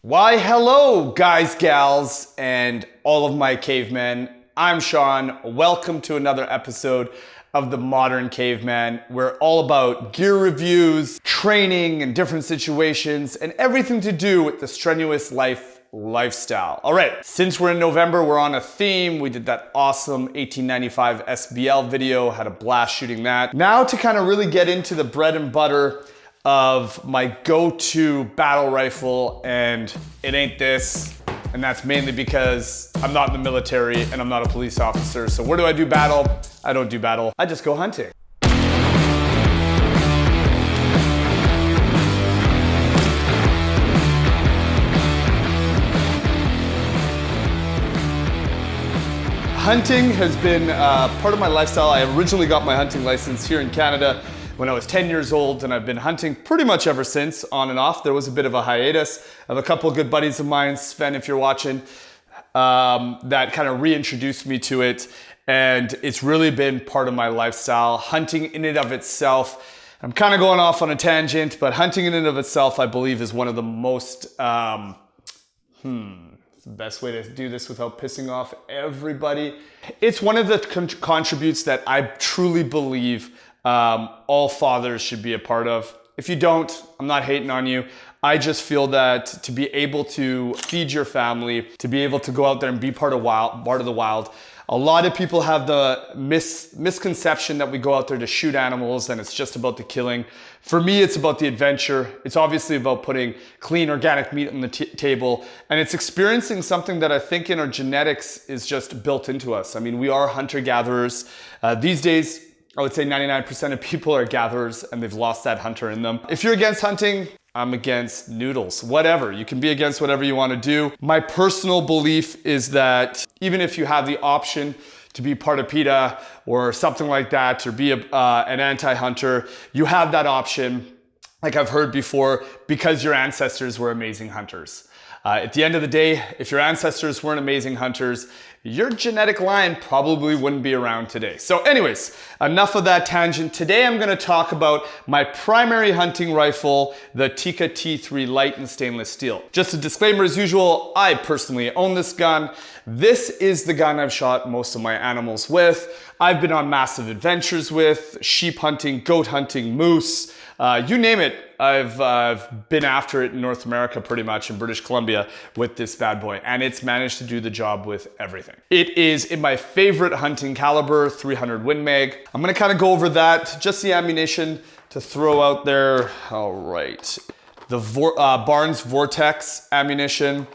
Why, hello, guys, gals, and all of my cavemen. I'm Sean. Welcome to another episode of the Modern Caveman. We're all about gear reviews, training in different situations, and everything to do with the strenuous lifestyle. All right, since we're in November, we're on a theme. We did that awesome 1895 SBL video, had a blast shooting that. Now to kind of really get into the bread and butter of my go-to battle rifle, and it ain't this, and that's mainly because I'm not in the military and I'm not a police officer. So where do I do battle? I don't do battle. I just go hunting. Hunting has been part of my lifestyle. I originally got my hunting license here in Canada when I was 10 years old, and I've been hunting pretty much ever since, on and off. There was a bit of a hiatus. I have a couple of good buddies of mine, Sven, if you're watching, that kind of reintroduced me to it, and it's really been part of my lifestyle. Hunting in and of itself, I'm kind of going off on a tangent, but hunting in and of itself, I believe, is one of the most, the best way to do this without pissing off everybody. It's one of the contributes that I truly believe all fathers should be a part of. If you don't, I'm not hating on you. I just feel that to be able to feed your family, to be able to go out there and be part of the wild. A lot of people have the misconception that we go out there to shoot animals and it's just about the killing. For me, it's about the adventure. It's obviously about putting clean organic meat on the table, and it's experiencing something that I think in our genetics is just built into us. I mean, we are hunter-gatherers. These days, I would say 99% of people are gatherers and they've lost that hunter in them. If you're against hunting, I'm against noodles. Whatever, you can be against whatever you want to do. My personal belief is that even if you have the option to be part of PETA or something like that, or be an anti-hunter, you have that option, like I've heard before, because your ancestors were amazing hunters. At the end of the day, if your ancestors weren't amazing hunters, your genetic line probably wouldn't be around today. So anyways, enough of that tangent. Today I'm gonna talk about my primary hunting rifle, the Tikka T3 Lite in stainless steel. Just a disclaimer as usual, I personally own this gun. This is the gun I've shot most of my animals with. I've been on massive adventures with, sheep hunting, goat hunting, moose, you name it. I've been after it in North America, pretty much in British Columbia, with this bad boy, and it's managed to do the job with everything. It is in my favorite hunting caliber, 300 Win Mag. I'm gonna kind of go over that, just the ammunition to throw out there. All right, the Barnes Vortex ammunition.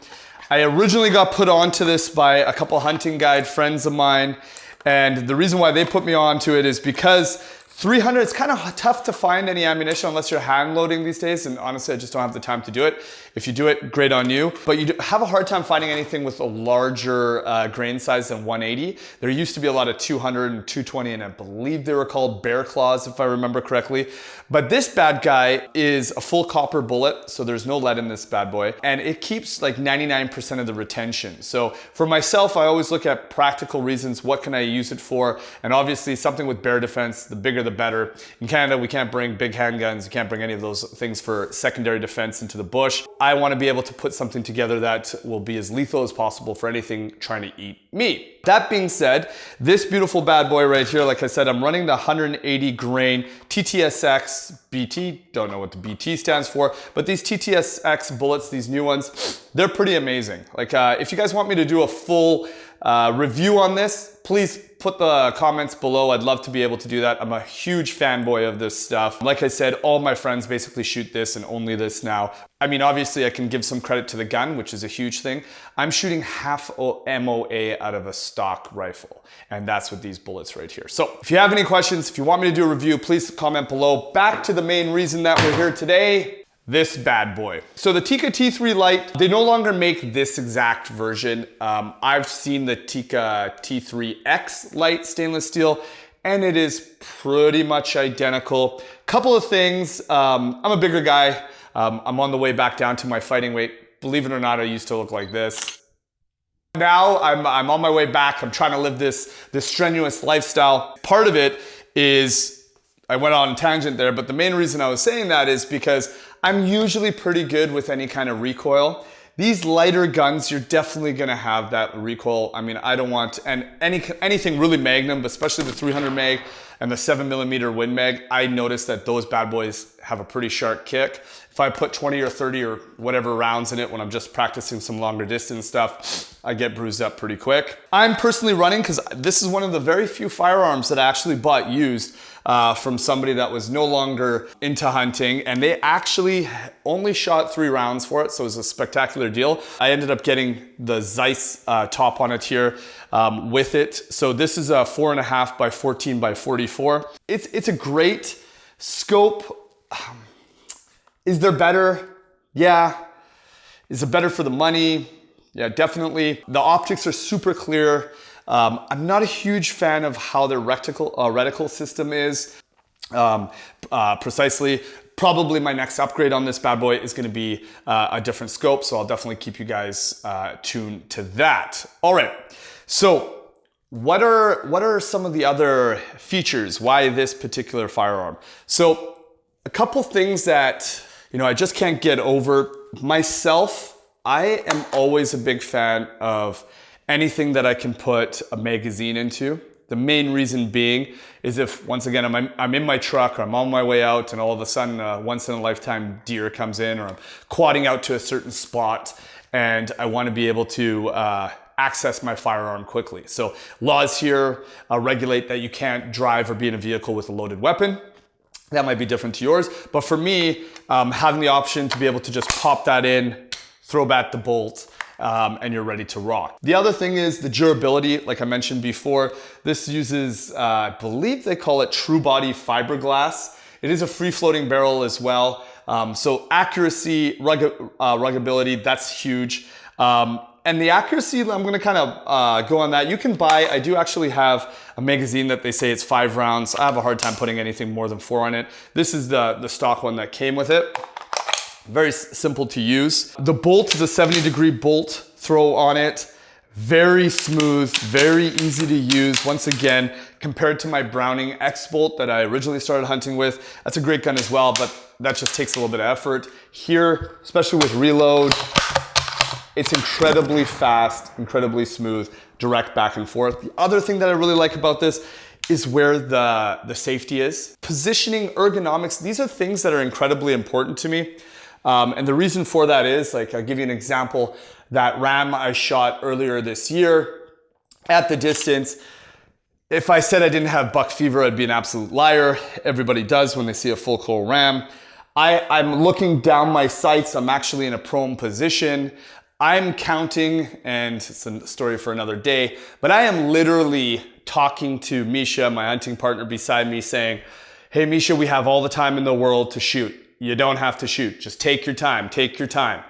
I originally got put onto this by a couple hunting guide friends of mine, and the reason why they put me onto it is because 300, it's kind of tough to find any ammunition unless you're hand loading these days, and honestly I just don't have the time to do it. If you do it, great on you, but you have a hard time finding anything with a larger grain size than 180. There used to be a lot of 200 and 220, and I believe they were called bear claws if I remember correctly. But this bad guy is a full copper bullet, so there's no lead in this bad boy, and it keeps like 99% of the retention. So for myself, I always look at practical reasons, what can I use it for? And obviously something with bear defense, the bigger the better. In Canada, we can't bring big handguns, you can't bring any of those things for secondary defense into the bush. I want to be able to put something together that will be as lethal as possible for anything trying to eat me. That being said, this beautiful bad boy right here, like I said, I'm running the 180 grain TTSX BT. Don't know what the BT stands for, but these TTSX bullets, these new ones, they're pretty amazing. Like if you guys want me to do a full review on this, please put the comments below. I'd love to be able to do that. I'm a huge fanboy of this stuff. Like I said, all my friends basically shoot this and only this now. I mean, obviously I can give some credit to the gun, which is a huge thing. I'm shooting half MOA out of a stock rifle, and that's with these bullets right here. So if you have any questions, if you want me to do a review, please comment below. Back to the main reason that we're here today. This bad boy. So the Tikka T3 Lite, they no longer make this exact version. I've seen the Tikka T3X Lite stainless steel, and it is pretty much identical. Couple of things, I'm a bigger guy. I'm on the way back down to my fighting weight. Believe it or not, I used to look like this. Now I'm on my way back. I'm trying to live this strenuous lifestyle. Part of it is, I went on a tangent there, but the main reason I was saying that is because I'm usually pretty good with any kind of recoil. These lighter guns, you're definitely gonna have that recoil. I mean, I don't want, and anything really Magnum, especially the 300 mag and the 7mm Win Mag, I noticed that those bad boys have a pretty sharp kick. If I put 20 or 30 or whatever rounds in it when I'm just practicing some longer distance stuff, I get bruised up pretty quick. I'm personally running, because this is one of the very few firearms that I actually bought used from somebody that was no longer into hunting, and they actually only shot 3 rounds for it, so it was a spectacular deal. I ended up getting the Zeiss top on it here with it. So this is a 4.5 by 14 by 44. It's a great scope. Is there better? Yeah. Is it better for the money? Yeah, definitely. The optics are super clear. I'm not a huge fan of how their reticle system is. Precisely. Probably my next upgrade on this bad boy is going to be a different scope, so I'll definitely keep you guys tuned to that. All right. So what are some of the other features? Why this particular firearm? So a couple things that I just can't get over. Myself, I am always a big fan of anything that I can put a magazine into. The main reason being is if, once again, I'm in my truck or I'm on my way out and all of a sudden a once in a lifetime deer comes in, or I'm quadding out to a certain spot and I want to be able to access my firearm quickly. So laws here regulate that you can't drive or be in a vehicle with a loaded weapon. That might be different to yours, but for me, having the option to be able to just pop that in, throw back the bolt, and you're ready to rock. The other thing is the durability. Like I mentioned before, this uses, I believe they call it true body fiberglass. It is a free floating barrel as well. So accuracy, ruggability, that's huge. And the accuracy, I'm gonna kind of go on that. You can buy, I do actually have a magazine that they say it's 5 rounds. I have a hard time putting anything more than 4 on it. This is the stock one that came with it. Very simple to use. The bolt is a 70-degree bolt throw on it. Very smooth, very easy to use. Once again, compared to my Browning X-Bolt that I originally started hunting with, that's a great gun as well, but that just takes a little bit of effort. Here, especially with reload, it's incredibly fast, incredibly smooth, direct back and forth. The other thing that I really like about this is where the safety is. Positioning, ergonomics, these are things that are incredibly important to me. And the reason for that is, like, I'll give you an example. That ram I shot earlier this year at the distance, if I said I didn't have buck fever, I'd be an absolute liar. Everybody does when they see a full coil ram. I'm looking down my sights. I'm actually in a prone position. I'm counting, and it's a story for another day, but I am literally talking to Misha, my hunting partner beside me, saying, hey Misha, we have all the time in the world to shoot. You don't have to shoot. Just take your time, take your time.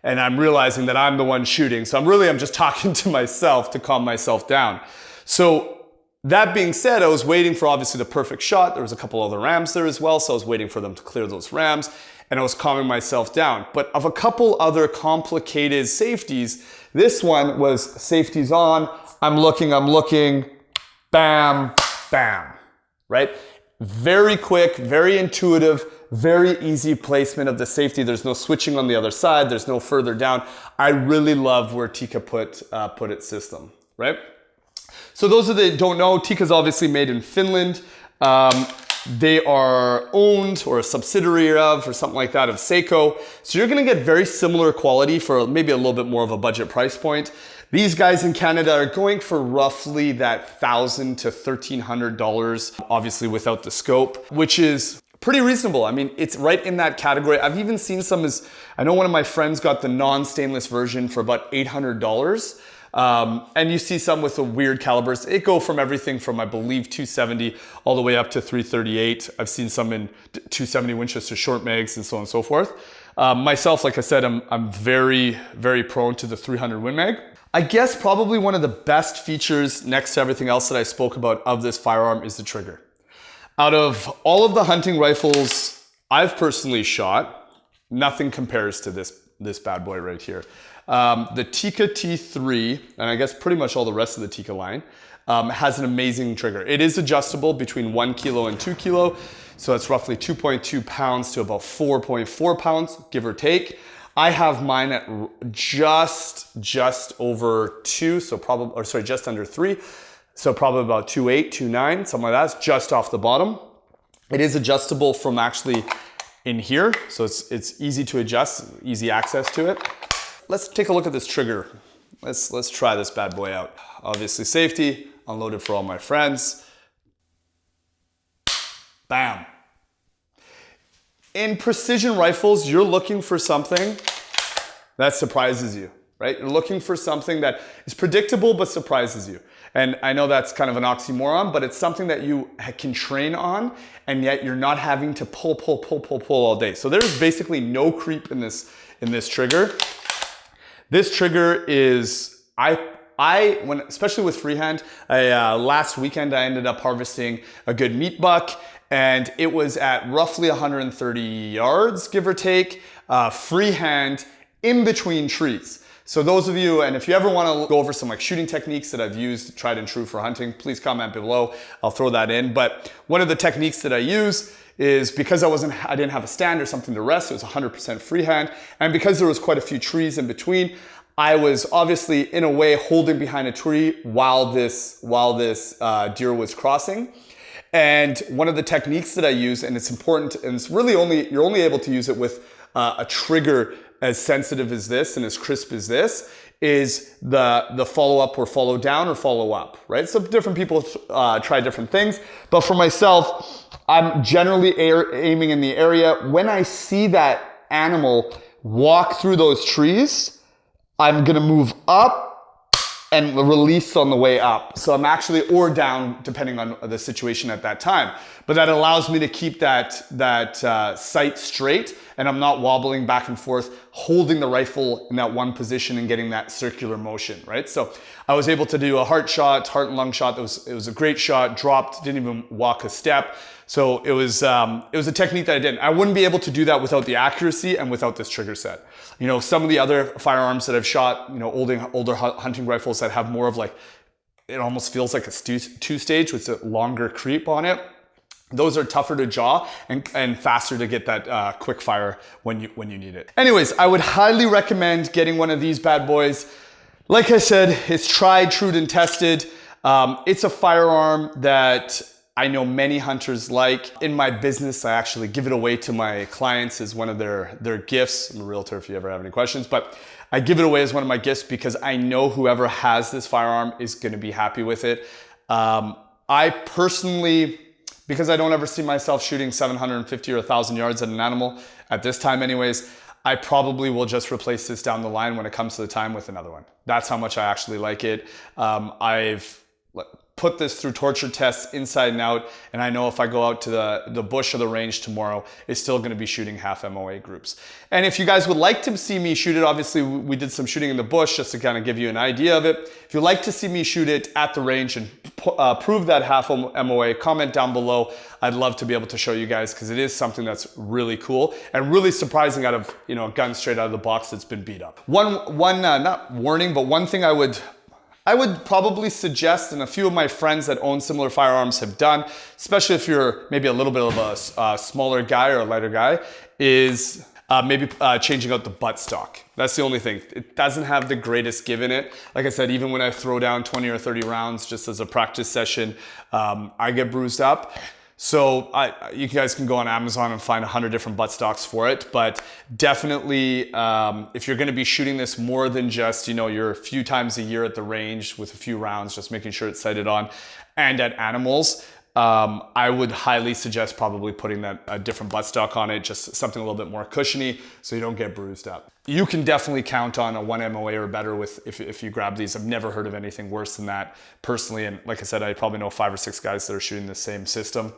And I'm realizing that I'm the one shooting. So I'm just talking to myself to calm myself down. So that being said, I was waiting for obviously the perfect shot. There was a couple other rams there as well. So I was waiting for them to clear those rams and I was calming myself down. But of a couple other complicated safeties, this one was safeties on. I'm looking, bam, bam, right? Very quick, very intuitive, very easy placement of the safety. There's no switching on the other side. There's no further down. I really love where Tikka put its system, right? So those of you that don't know, Tikka's obviously made in Finland. They are owned or a subsidiary of or something like that of Seiko. So you're gonna get very similar quality for maybe a little bit more of a budget price point. These guys in Canada are going for roughly that $1,000 to $1,300, obviously without the scope, which is pretty reasonable. I mean, it's right in that category. I've even seen some I know one of my friends got the non-stainless version for about $800. And you see some with the weird calibers. It go from everything from, I believe, 270 all the way up to 338. I've seen some in 270 Winchester short mags and so on and so forth. Myself, like I said, I'm very, very prone to the 300 Win Mag. I guess probably one of the best features next to everything else that I spoke about of this firearm is the trigger. Out of all of the hunting rifles I've personally shot, nothing compares to this bad boy right here. The Tikka T3, and I guess pretty much all the rest of the Tikka line, has an amazing trigger. It is adjustable between 1 kilo and 2 kilo, so it's roughly 2.2 pounds to about 4.4 pounds, give or take. I have mine at just over 2, so probably, or sorry, just under 3. So probably about 2.8, 2.9, something like that. It's just off the bottom. It is adjustable from actually in here. So it's easy to adjust, easy access to it. Let's take a look at this trigger. Let's try this bad boy out. Obviously safety, unloaded for all my friends. Bam. In precision rifles, you're looking for something that surprises you, right? You're looking for something that is predictable but surprises you. And I know that's kind of an oxymoron, but it's something that you can train on, and yet you're not having to pull all day. So there's basically no creep in this trigger. This trigger is, especially with freehand, last weekend I ended up harvesting a good meat buck, and it was at roughly 130 yards, give or take, freehand in between trees. So those of you, and if you ever want to go over some like shooting techniques that I've used, tried and true for hunting, please comment below. I'll throw that in. But one of the techniques that I use is because I didn't have a stand or something to rest, it was 100% freehand. And because there was quite a few trees in between, I was obviously in a way holding behind a tree while this deer was crossing. And one of the techniques that I use, and it's important, and it's really you're only able to use it with a trigger as sensitive as this and as crisp as this, is the follow up or follow down or follow up, right? So different people try different things, but for myself, I'm generally aiming in the area. When I see that animal walk through those trees, I'm gonna move up and release on the way up. So I'm actually, or down, depending on the situation at that time. But that allows me to keep that sight straight, and I'm not wobbling back and forth, holding the rifle in that one position and getting that circular motion, right? So I was able to do a heart and lung shot. It was a great shot, dropped, didn't even walk a step. So it was a technique that I did. I wouldn't be able to do that without the accuracy and without this trigger set. You know, some of the other firearms that I've shot, you know, older hunting rifles that have more of like, it almost feels like a two-stage with a longer creep on it. Those are tougher to jaw and faster to get that quick fire when you need it. Anyways, I would highly recommend getting one of these bad boys. Like I said, it's tried, true, and tested. It's a firearm that I know many hunters like. In my business, I actually give it away to my clients as one of their gifts. I'm a realtor if you ever have any questions, but I give it away as one of my gifts because I know whoever has this firearm is gonna be happy with it. I personally, because I don't ever see myself shooting 750 or 1,000 yards at an animal, at this time anyways, I probably will just replace this down the line when it comes to the time with another one. That's how much I actually like it. I've put this through torture tests inside and out, and I know if I go out to the bush or the range tomorrow, it's still gonna be shooting half MOA groups. And if you guys would like to see me shoot it, obviously we did some shooting in the bush just to kind of give you an idea of it. If you'd like to see me shoot it at the range and prove that half MOA, comment down below. I'd love to be able to show you guys because it is something that's really cool and really surprising out of, you know, a gun straight out of the box that's been beat up. Not warning, but one thing I would probably suggest, and a few of my friends that own similar firearms have done, especially if you're maybe a little bit of a smaller guy or a lighter guy, is maybe changing out the buttstock. That's the only thing. It doesn't have the greatest give in it. Like I said, even when I throw down 20 or 30 rounds just as a practice session, I get bruised up. So you guys can go on Amazon and find 100 different buttstocks for it, but definitely if you're gonna be shooting this more than just, you know, you're a few times a year at the range with a few rounds, just making sure it's sighted on, and at animals, I would highly suggest probably putting a different buttstock on it, just something a little bit more cushiony so you don't get bruised up. You can definitely count on a 1 MOA or better if you grab these. I've never heard of anything worse than that personally, and like I said, I probably know 5 or 6 guys that are shooting the same system.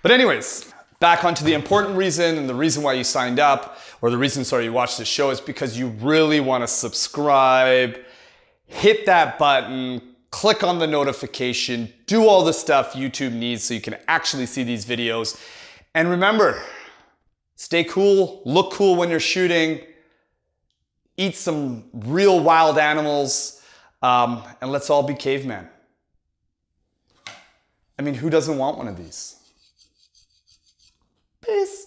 But anyways, back onto the important reason, and the reason why you signed up, or the reason, sorry, you watched this show, is because you really want to subscribe, hit that button, click on the notification, do all the stuff YouTube needs so you can actually see these videos. And remember, stay cool, look cool when you're shooting, eat some real wild animals, and let's all be caveman. I mean, who doesn't want one of these? Peace.